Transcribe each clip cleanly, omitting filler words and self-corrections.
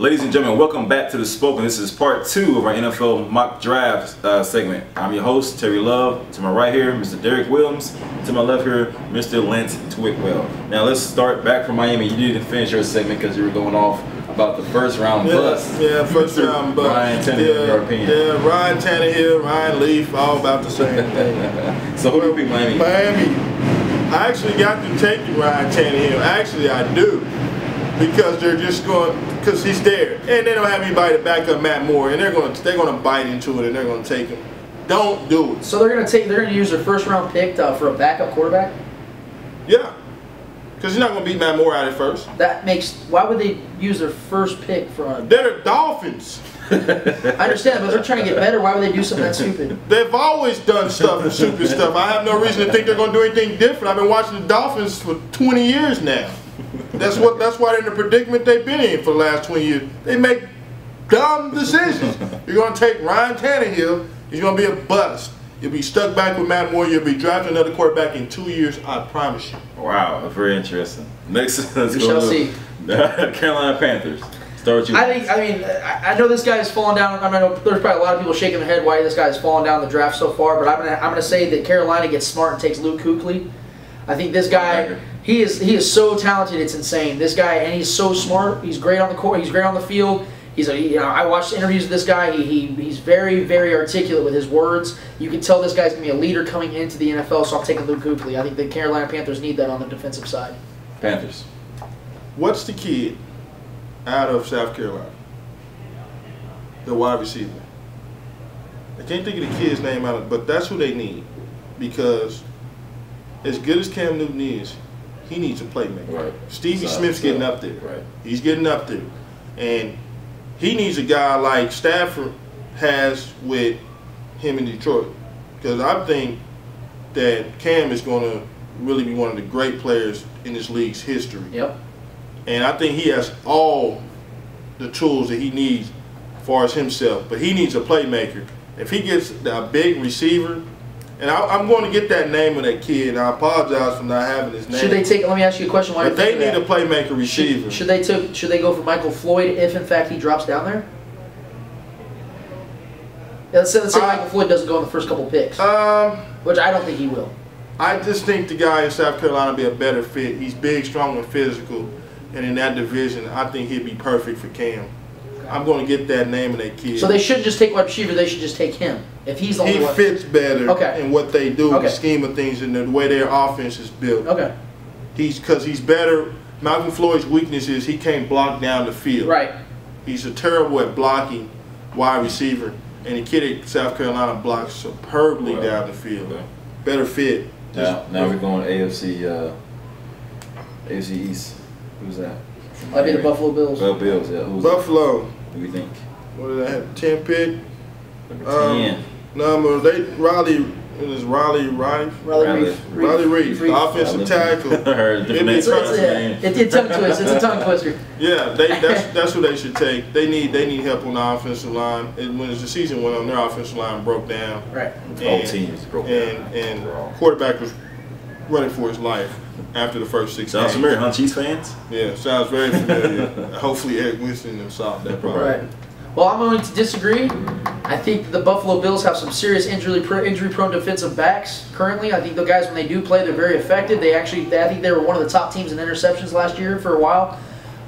Ladies and gentlemen, welcome back to The Spoken. This is part 2 of our NFL mock draft segment. I'm your host, Terry Love. To my right here, Mr. Derrick Williams. To my left here, Mr. Lance Twickwell. Now let's start back from Miami. You didn't finish your segment because you were going off about the first round bust. Yeah, first round bust. Ryan Tannehill, in your opinion. Yeah, Ryan Tannehill, Ryan Leaf, all about the same thing. So who do you pick, Miami? Miami. I actually got to take Ryan Tannehill. Actually, I do. Because they're just going, because he's there, and they don't have anybody to back up Matt Moore, and they're going to bite into it, and they're going to take him. Don't do it. So they're going to use their first round pick for a backup quarterback. Yeah, because you're not going to beat Matt Moore out at first. That makes. Why would they use their first pick for a? They're the Dolphins. I understand, but they're trying to get better. Why would they do something that stupid? They've always done stuff and stupid stuff. I have no reason to think they're going to do anything different. I've been watching the Dolphins for 20 years now. That's why they're in the predicament they've been in for the last 20 years. They make dumb decisions. You're going to take Ryan Tannehill. He's going to be a bust. You'll be stuck back with Matt Moore. You'll be drafting another quarterback in 2 years. I promise you. Wow, that's very interesting. Next, let's we go shall see. Carolina Panthers. Start with you. I know this guy has fallen down. I know there's probably a lot of people shaking their head why this guy has fallen down the draft so far. But I'm gonna say that Carolina gets smart and takes Luke Kuechly. I think this guy. He is so talented, it's insane. This guy, and he's so smart. He's great on the court. He's great on the field. I watched interviews with this guy. He's very, very articulate with his words. You can tell this guy's gonna be a leader coming into the NFL. So I'm taking Luke Kuechly. I think the Carolina Panthers need that on the defensive side. Panthers. What's the kid out of South Carolina? The wide receiver. I can't think of the kid's name out of, but that's who they need, because as good as Cam Newton is, he needs a playmaker. Right. Stevie Smith's getting up there. Right. He's getting up there. And he needs a guy like Stafford has with him in Detroit. Because I think that Cam is going to really be one of the great players in this league's history. Yep. And I think he has all the tools that he needs as far as himself. But he needs a playmaker. If he gets a big receiver, and I'm going to get that name of that kid, and I apologize for not having his name. Should they take? Let me ask you a question. But they need a playmaker receiver. Should they go for Michael Floyd if in fact he drops down there? Yeah, let's say Michael Floyd doesn't go in the first couple picks, which I don't think he will. I just think the guy in South Carolina will be a better fit. He's big, strong, and physical, and in that division, I think he'd be perfect for Cam. I'm going to get that name of that kid. So they shouldn't just take wide receiver. They should just take him. If he's the only one. He fits better in what they do, the scheme of things, and the way their offense is built. Okay. Because he's better. Malcolm Floyd's weakness is he can't block down the field. Right. He's terrible at blocking wide receiver, and the kid at South Carolina blocks superbly down the field. Okay. Better fit. Now we're going AFC East. Who's that? I'd be the Buffalo Bills. Bills, yeah. Who's Buffalo. Who do you think? What did I have? 10 pick. Number 10. No, Riley Reef, the offensive tackle. It's a tongue twist. It's a tongue twister. Yeah, that's who they should take. They need help on the offensive line. And when the season went on, their offensive line broke down. Right. The whole team was broke down. And quarterback was running for his life after the first 6 games. Sounds familiar, huh, Chiefs fans? Yeah, sounds very familiar. Hopefully Eric Winston and solved that problem. Right. Well, I'm going to disagree. I think the Buffalo Bills have some serious injury-prone defensive backs currently. I think the guys, when they do play, they're very effective. I think they were one of the top teams in interceptions last year for a while.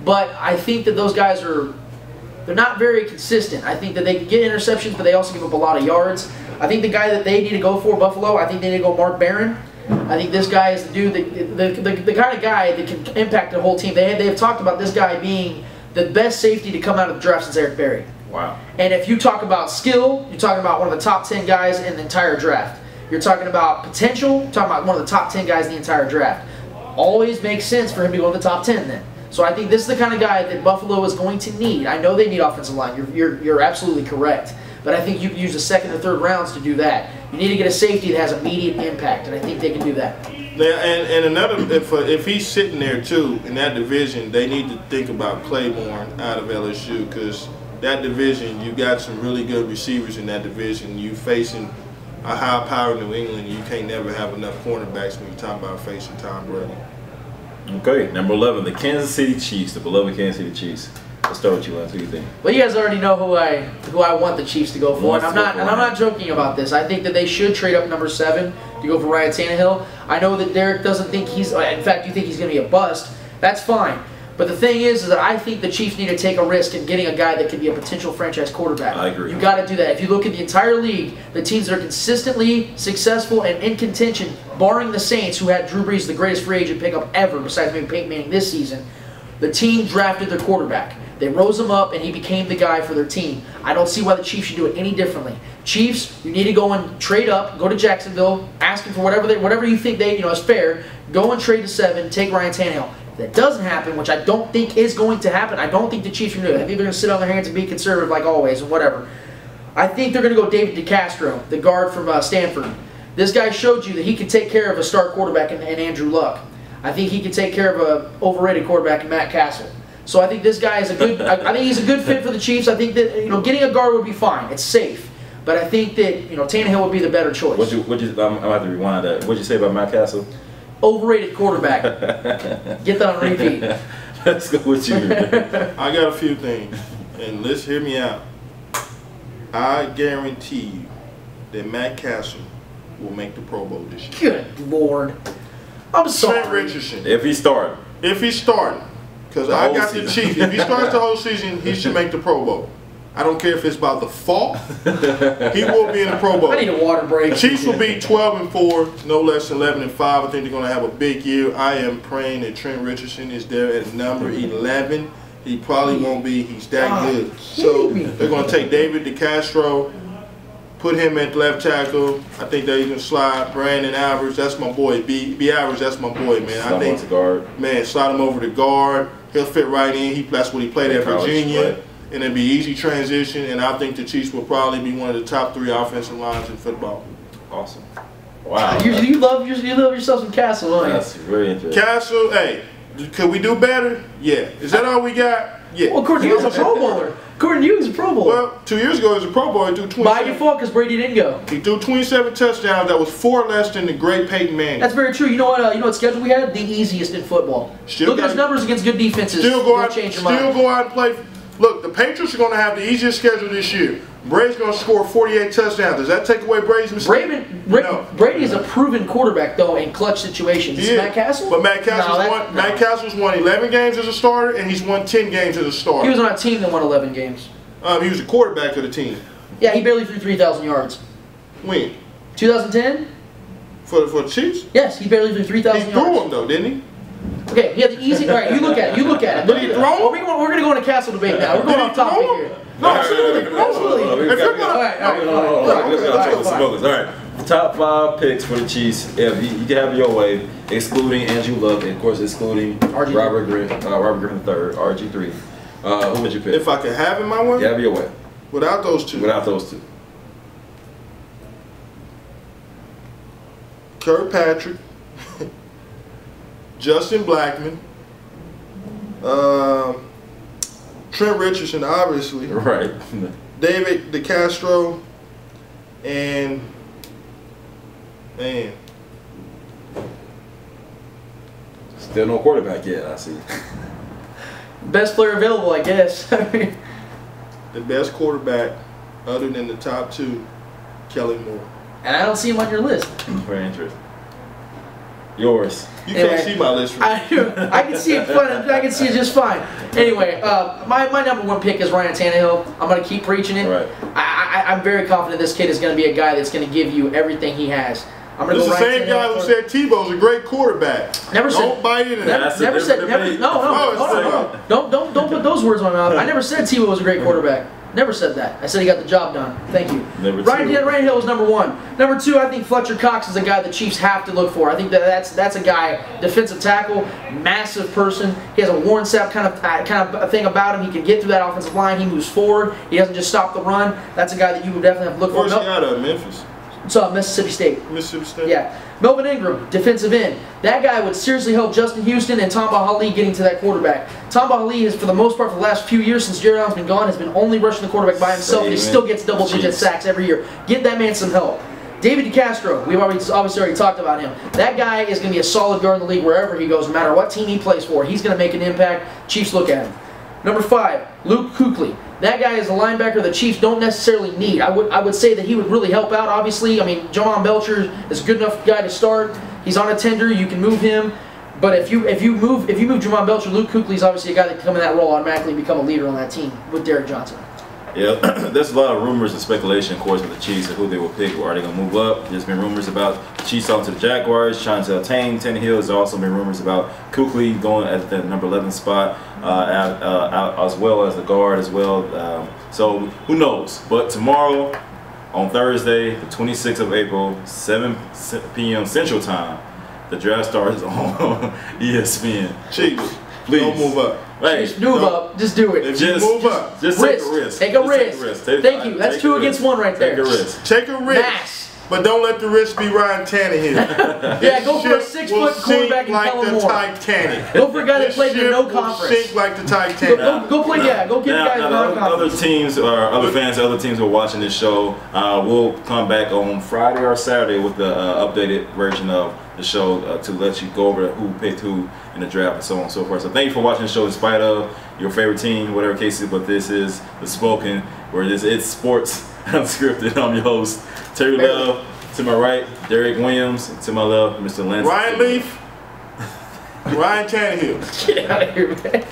But I think that those guys they're not very consistent. I think that they can get interceptions, but they also give up a lot of yards. I think the guy that they need to go for, Buffalo, I think they need to go Mark Barron. I think this guy is the dude, the kind of guy that can impact the whole team. They have talked about this guy being the best safety to come out of the draft since Eric Berry. Wow. And if you talk about skill, you're talking about one of the top 10 guys in the entire draft. You're talking about potential, you're talking about one of the top 10 guys in the entire draft. Always makes sense for him to go in the top 10 then. So I think this is the kind of guy that Buffalo is going to need. I know they need offensive line. You're absolutely correct. But I think you can use the second and third rounds to do that. You need to get a safety that has immediate impact, and I think they can do that. Yeah, and another, if he's sitting there too in that division, they need to think about Claiborne out of LSU, because that division, you got some really good receivers in that division. You facing a high-powered New England, you can't never have enough cornerbacks when you're talking about facing Tom Brady. Okay, number 11, the Kansas City Chiefs, the beloved Kansas City Chiefs. Let's start with you, Lance. What do you think? Well, you guys already know who I want the Chiefs to go for, and I'm not joking about this. I think that they should trade up number 7 to go for Ryan Tannehill. I know that Derrick doesn't think he's. In fact, you think he's going to be a bust. That's fine. But the thing is that I think the Chiefs need to take a risk in getting a guy that could be a potential franchise quarterback. I agree. You got to do that. If you look at the entire league, the teams that are consistently successful and in contention, barring the Saints, who had Drew Brees, the greatest free agent pickup ever, besides maybe Peyton Manning this season, the team drafted their quarterback. They rose him up, and he became the guy for their team. I don't see why the Chiefs should do it any differently. Chiefs, you need to go and trade up, go to Jacksonville, ask them for whatever you think is fair. Go and trade to 7, take Ryan Tannehill. If that doesn't happen, which I don't think is going to happen, I don't think the Chiefs are going to do it. I think they're going to sit on their hands and be conservative like always and whatever. I think they're going to go David DeCastro, the guard from Stanford. This guy showed you that he can take care of a star quarterback in Andrew Luck. I think he can take care of an overrated quarterback in Matt Castle. So I think this guy is a good. I think he's a good fit for the Chiefs. I think that getting a guard would be fine. It's safe, but I think that Tannehill would be the better choice. I'm gonna have to rewind that. What'd you say about Matt Castle? Overrated quarterback. Get that on repeat. Let's go with you. I got a few things, and let's hear me out. I guarantee you that Matt Castle will make the Pro Bowl this year. Good Lord. I'm sorry. Trent Richardson. If he's starting. If he's starting. Because I got the Chiefs. If he starts the whole season, he should make the Pro Bowl. I don't care if it's about the fall. He will be in the Pro Bowl. I need a water break. Chiefs will be 12-4, no less than 11-5. I think they're going to have a big year. I am praying that Trent Richardson is there at number 11. He probably won't be. He's that good. So they're going to take David DeCastro, put him at left tackle. I think they're going to slide Brandon Alvarez. That's my boy. B. Alvarez, that's my boy, man. I think guard. Man, slide him over to guard. He'll fit right in. That's what he played at Virginia. Right. And it'll be easy transition. And I think the Chiefs will probably be one of the top 3 offensive lines in football. Awesome. Wow. You love yourself some Castle, don't you? That's very interesting. Castle, hey, could we do better? Yeah. Is that all we got? Yeah. Well, Gordon Hughes is a Pro Bowler. Gordon Hughes is a Pro Bowler. Well, 2 years ago he was a Pro Bowler. He threw 27. By default, because Brady didn't go. He threw 27 touchdowns. That was 4 less than the great Peyton Manning. That's very true. You know what schedule we had? The easiest in football. Look at his numbers against good defenses. Still go out and play. Look, the Patriots are going to have the easiest schedule this year. Brady's going to score 48 touchdowns. Does that take away Brady's mistake? Brady is a proven quarterback, though, in clutch situations. Matt Castle? But Matt Castle's won 11 games as a starter, and he's won 10 games as a starter. He was on a team that won 11 games. He was the quarterback of the team. Yeah, he barely threw 3,000 yards. When? 2010? For the Chiefs? Yes, he barely threw 3,000 yards. He threw them, though, didn't he? Okay, he had the easy. All right, you look at it. Did he throw him? We're going to go into Castle debate now. We're going off topic here. No, absolutely. All right. Top 5 picks for the Chiefs. If you can have your way, excluding Andrew Luck, and of course excluding Robert Griffin III, RG3. Who would you pick? If I could have him my way? Have your way. Without those two. Without those two. Kirkpatrick, Justin Blackman, Trent Richardson, obviously. Right. David DeCastro, and man. Still no quarterback yet, I see. Best player available, I guess. The best quarterback, other than the top 2, Kelly Moore. And I don't see him on your list. Very interesting. Yours. You can't see my list. I can see it fine. I can see it just fine. Anyway, my number 1 pick is Ryan Tannehill. I'm going to keep preaching it. Right. I'm very confident this kid is going to be a guy that's going to give you everything he has. This is the same guy who said Tebow's a great quarterback. Don't bite into that. Don't put those words in my mouth. I never said Tebow was a great quarterback. Never said that. I said he got the job done. Thank you. Ryan Hill is number 1. Number 2, I think Fletcher Cox is a guy the Chiefs have to look for. I think that's a guy, defensive tackle, massive person. He has a Warren Sapp kind of thing about him. He can get through that offensive line. He moves forward. He doesn't just stop the run. That's a guy that you would definitely have to look for. Where's he out of? Memphis? So Mississippi State. Mississippi State. Yeah. Melvin Ingram, defensive end. That guy would seriously help Justin Houston and Tamba Hali getting to that quarterback. Tamba Hali has, for the most part, for the last few years since Jared Allen's been gone, has been only rushing the quarterback by himself, and he still gets double-digit sacks every year. Get that man some help. David DeCastro, we've obviously already talked about him. That guy is going to be a solid guard in the league wherever he goes, no matter what team he plays for. He's going to make an impact. Chiefs look at him. Number 5, Luke Kuechly. That guy is a linebacker the Chiefs don't necessarily need. I would say that he would really help out, obviously. I mean, Jamal Belcher is a good enough guy to start. He's on a tender, you can move him. But if you move Jamal Belcher, Luke Kuechly is obviously a guy that can come in that role, automatically become a leader on that team with Derrick Johnson. Yeah, there's a lot of rumors and speculation, of course, with the Chiefs and who they will pick. Are they going to move up? There's been rumors about the Chiefs talking to the Jaguars, trying to obtain Tannehill. There's also been rumors about Kuechly going at the number 11 spot, as well as the guard as well. So who knows? But tomorrow, on Thursday, the 26th of April, 7 p.m. Central Time, the draft starts on ESPN. Chiefs, please don't move up. Hey, move up. Just do it. Just move up. Just take a risk. Take a risk. Thank you. That's 2 against 1 right there. Take a risk. Take a risk. Max. But don't let the risk be Ryan Tannehill. Yeah, go for a 6-foot quarterback and like Kellen the Moore. Titanic. Go for a guy that played in no conference. Sink like the Titanic. Go play. Yeah, go get guys in no conference. Other teams or other fans, other teams who are watching this show, we'll come back on Friday or Saturday with the updated version of the show to let you go over who picked who in the draft and so on and so forth. So thank you for watching the show in spite of your favorite team, whatever case it is. But this is The Spoken, where it's sports unscripted. I'm your host, Terry Love. To my right, Derrick Williams. To my left, Mr. Lance. Ryan Leaf. Ryan Tannehill. Get out of here, man.